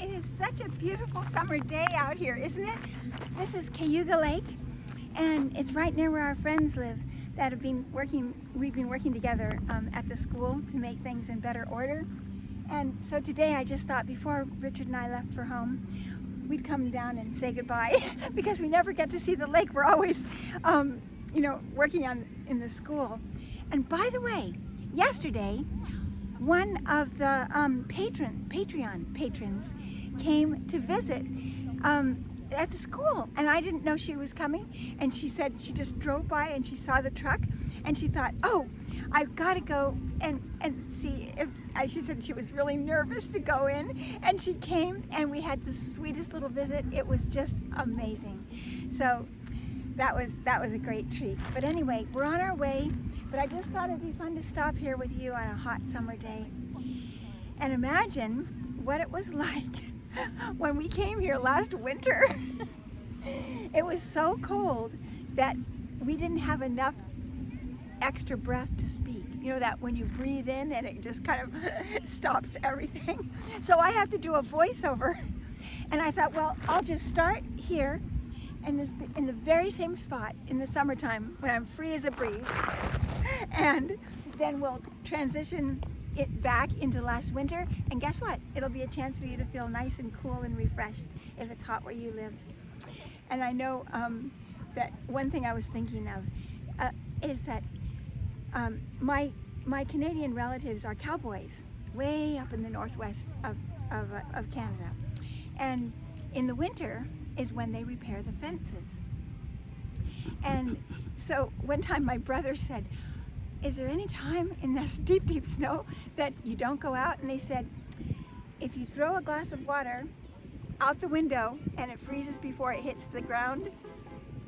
It is such a beautiful summer day out here, isn't it? This is Cayuga Lake, and it's right near where our friends live that have been working. We've been working together at the school to make things in better order. And so today I just thought before Richard and I left for home, we'd come down and say goodbye because we never get to see the lake. We're always, working in the school. And by the way, yesterday, one of the Patreon patrons came to visit at the school, and I didn't know she was coming, and she said she just drove by and she saw the truck and she thought, oh, I've got to go and see if, she said she was really nervous to go in, and she came and we had the sweetest little visit. It was just amazing. So that was a great treat. But anyway, we're on our way. But I just thought it'd be fun to stop here with you on a hot summer day and imagine what it was like when we came here last winter. It was so cold that we didn't have enough extra breath to speak. You know that when you breathe in and it just kind of stops everything. So I have to do a voiceover. And I thought, well, I'll just start here in the very same spot in the summertime when I'm free as a breeze. And then we'll transition it back into last winter, and guess what? It'll be a chance for you to feel nice and cool and refreshed if it's hot where you live. And I know that one thing I was thinking of is that my Canadian relatives are cowboys way up in the northwest of Canada, and in the winter is when they repair the fences. And so one time my brother said, is there any time in this deep, deep snow that you don't go out? And they said, if you throw a glass of water out the window and it freezes before it hits the ground,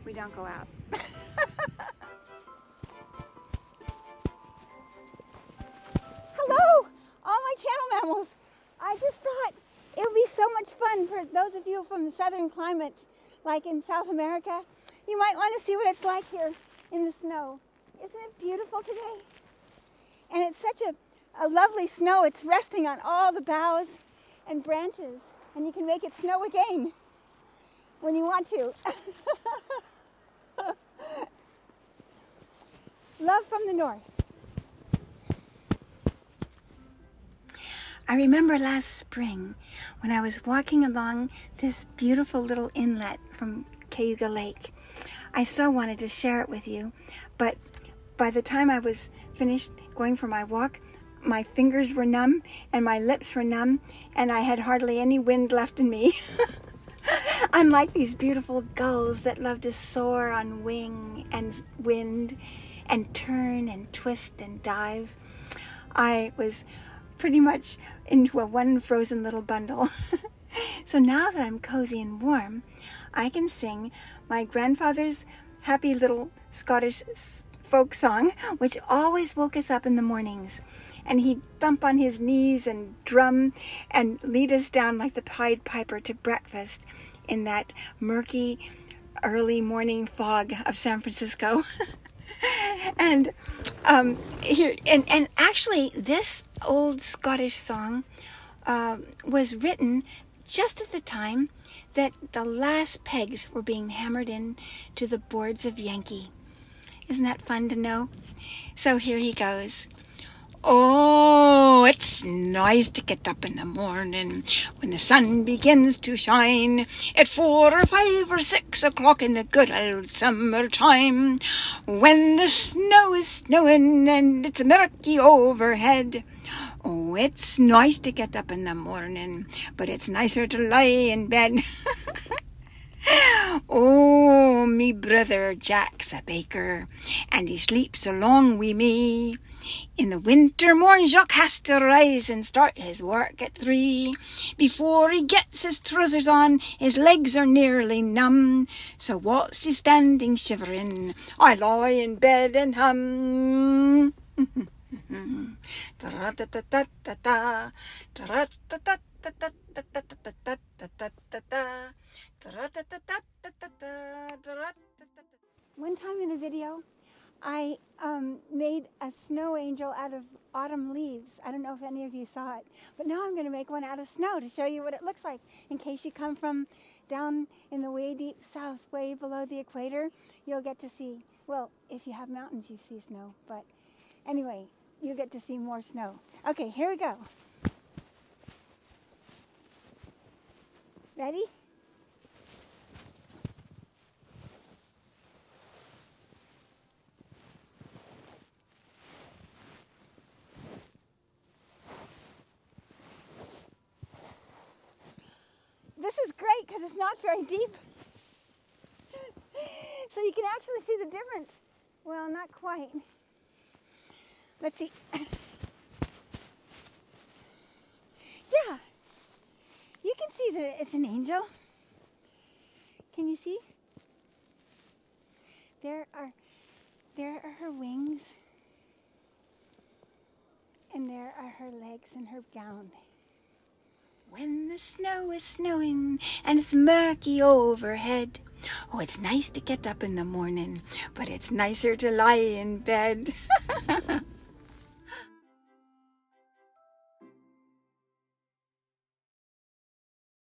we don't go out. Hello, all my channel mammals. I just thought it would be so much fun for those of you from the southern climates, like in South America. You might want to see what it's like here in the snow. Isn't it beautiful today? And it's such a lovely snow. It's resting on all the boughs and branches, and you can make it snow again when you want to. Love from the north. I remember last spring when I was walking along this beautiful little inlet from Cayuga Lake. I so wanted to share it with you, but by the time I was finished going for my walk, my fingers were numb and my lips were numb, and I had hardly any wind left in me. Unlike these beautiful gulls that love to soar on wing and wind and turn and twist and dive, I was pretty much into a one frozen little bundle. So now that I'm cozy and warm, I can sing my grandfather's happy little Scottish folk song, which always woke us up in the mornings. And he'd thump on his knees and drum and lead us down like the Pied Piper to breakfast in that murky early morning fog of San Francisco. And actually this old Scottish song was written just at the time that the last pegs were being hammered in to the boards of Yankee. Isn't that fun to know? So here he goes. Oh, it's nice to get up in the morning when the sun begins to shine at 4 or 5 or 6 o'clock in the good old summertime, when the snow is snowing and it's murky overhead. Oh, it's nice to get up in the morning, but it's nicer to lie in bed. Oh, me brother Jack's a baker, and he sleeps along wi' me. In the winter morn Jacques has to rise and start his work at 3. Before he gets his trousers on, his legs are nearly numb. So whilst he's standing shivering, I lie in bed and hum. One time in a video, I made a snow angel out of autumn leaves. I don't know if any of you saw it, but now I'm going to make one out of snow to show you what it looks like in case you come from down in the way deep south, way below the equator. You'll get to see, well, if you have mountains, you see snow, but anyway, you get to see more snow. Okay, here we go. Ready? This is great because it's not very deep. So you can actually see the difference. Well, not quite. Let's see. Yeah, you can see that it's an angel. Can you see? There are her wings. And there are her legs and her gown. When the snow is snowing and it's murky overhead, oh, it's nice to get up in the morning, but it's nicer to lie in bed.